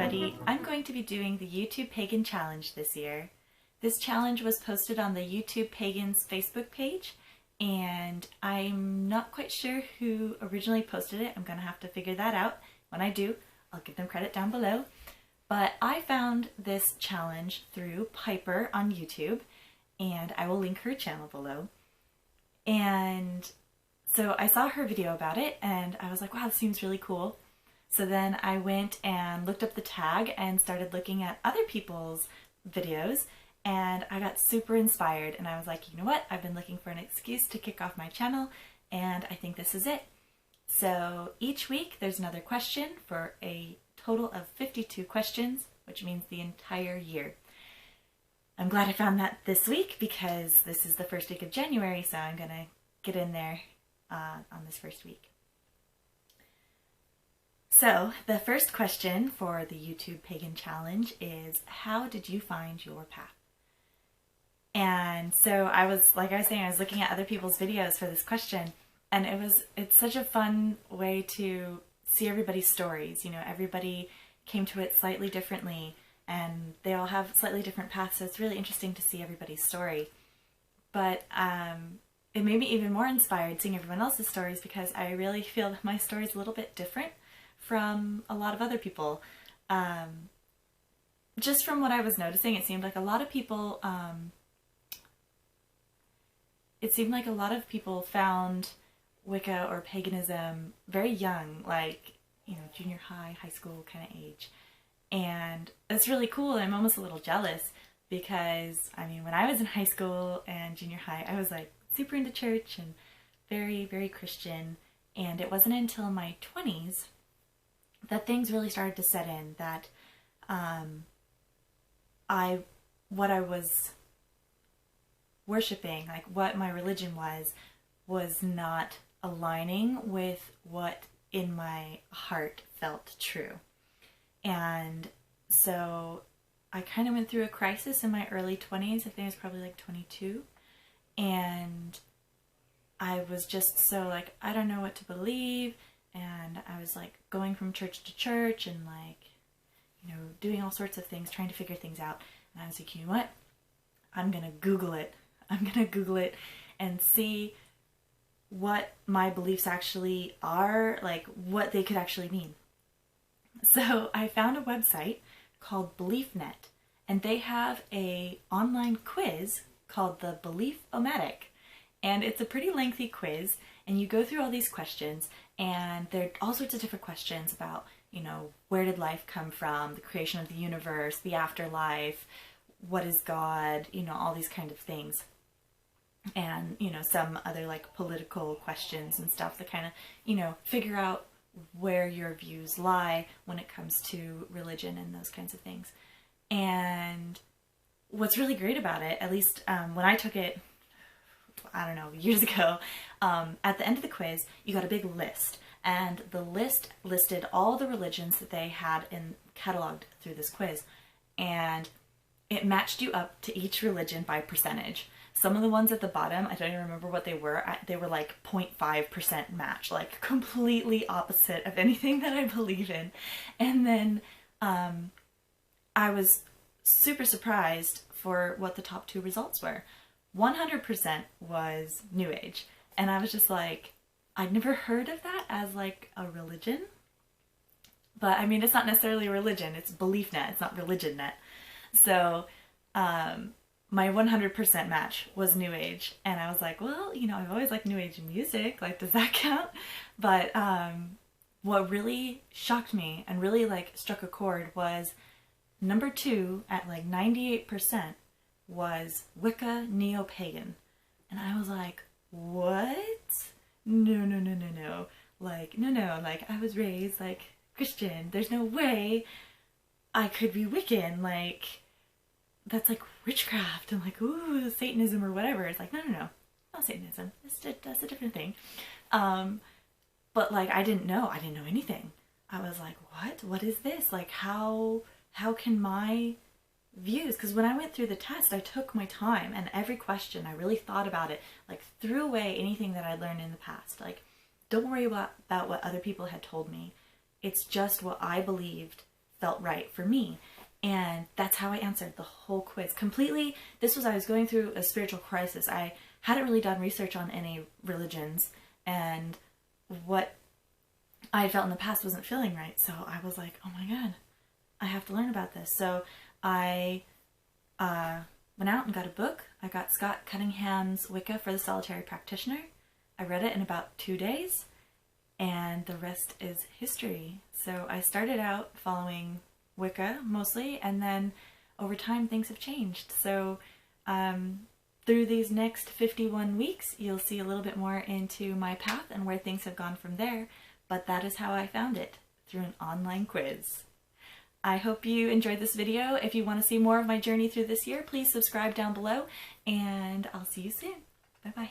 everybody. I'm going to be doing the YouTube Pagan Challenge this year. This challenge was posted on the YouTube Pagan's Facebook page, and I'm not quite sure who originally posted it. I'm going to have to figure that out. When I do, I'll give them credit down below. But I found this challenge through Pyperh on YouTube, and I will link her channel below. And so I saw her video about it, and I was like, wow, this seems really cool. So then I went and looked up the tag and started looking at other people's videos, and I got super inspired, and I was like, you know what, I've been looking for an excuse to kick off my channel, and I think this is it. So each week there's another question for a total of 52 questions, which means the entire year. I'm glad I found that this week because this is the first week of January, so I'm gonna get in there on this first week. So the first question for the YouTube Pagan Challenge is, how did you find your path? And so I was looking at other people's videos for this question, and it's such a fun way to see everybody's stories. You know, everybody came to it slightly differently, and they all have slightly different paths, so it's really interesting to see everybody's story. But it made me even more inspired seeing everyone else's stories, because I really feel that my story is a little bit different from a lot of other people. Just from what I was noticing, it seemed like a lot of people found Wicca or paganism very young, like, you know, junior high, high school kind of age. And it's really cool. I'm almost a little jealous because, I mean, when I was in high school and junior high, I was like super into church and very, very Christian. And it wasn't until my 20s that things really started to set in, that what I was worshiping, like what my religion was not aligning with what in my heart felt true. And so I kind of went through a crisis in my early 20s. I think I was probably like 22. And I was just so like, I don't know what to believe. And I was like going from church to church and like, you know, doing all sorts of things, trying to figure things out. And I was like, you know what? I'm going to Google it. I'm going to Google it and see what my beliefs actually are, like what they could actually mean. So I found a website called BeliefNet, and they have a online quiz called the Belief-O-Matic. And it's a pretty lengthy quiz, and you go through all these questions, and there are all sorts of different questions about, you know, where did life come from, the creation of the universe, the afterlife, what is God, you know, all these kind of things. And, you know, some other like political questions and stuff that kind of, you know, figure out where your views lie when it comes to religion and those kinds of things. And what's really great about it, at least when I took it, I don't know, years ago, at the end of the quiz, you got a big list. And the list listed all the religions that they had cataloged through this quiz. And it matched you up to each religion by percentage. Some of the ones at the bottom, I don't even remember what they were. They were like 0.5% match, like completely opposite of anything that I believe in. And then I was super surprised for what the top two results were. 100% was New Age. And I was just like, I'd never heard of that as like a religion. But I mean, it's not necessarily a religion, it's BeliefNet, it's not ReligionNet. So my 100% match was New Age. And I was like, well, you know, I've always liked New Age music, like, does that count? But what really shocked me and really like struck a chord was number 2 at like 98% was Wicca Neo-Pagan. And I was like, what? No. Like, no, like, I was raised like Christian. There's no way I could be Wiccan. Like, that's like witchcraft and like, ooh, Satanism or whatever. It's like, no, not Satanism. That's a different thing. But like, I didn't know anything. I was like, what is this? Like, how can my views, because when I went through the test, I took my time, and every question I really thought about it, like threw away anything that I learned in the past. Like, don't worry about what other people had told me. It's just what I believed felt right for me. And that's how I answered the whole quiz. Completely, I was going through a spiritual crisis. I hadn't really done research on any religions, and what I had felt in the past wasn't feeling right. So I was like, oh my God, I have to learn about this. So I went out and got a book. I got Scott Cunningham's Wicca for the Solitary Practitioner. I read it in about 2 days, and the rest is history. So I started out following Wicca mostly, and then over time things have changed. So through these next 51 weeks, you'll see a little bit more into my path and where things have gone from there. But that is how I found it, through an online quiz. I hope you enjoyed this video. If you want to see more of my journey through this year, please subscribe down below, and I'll see you soon. Bye-bye.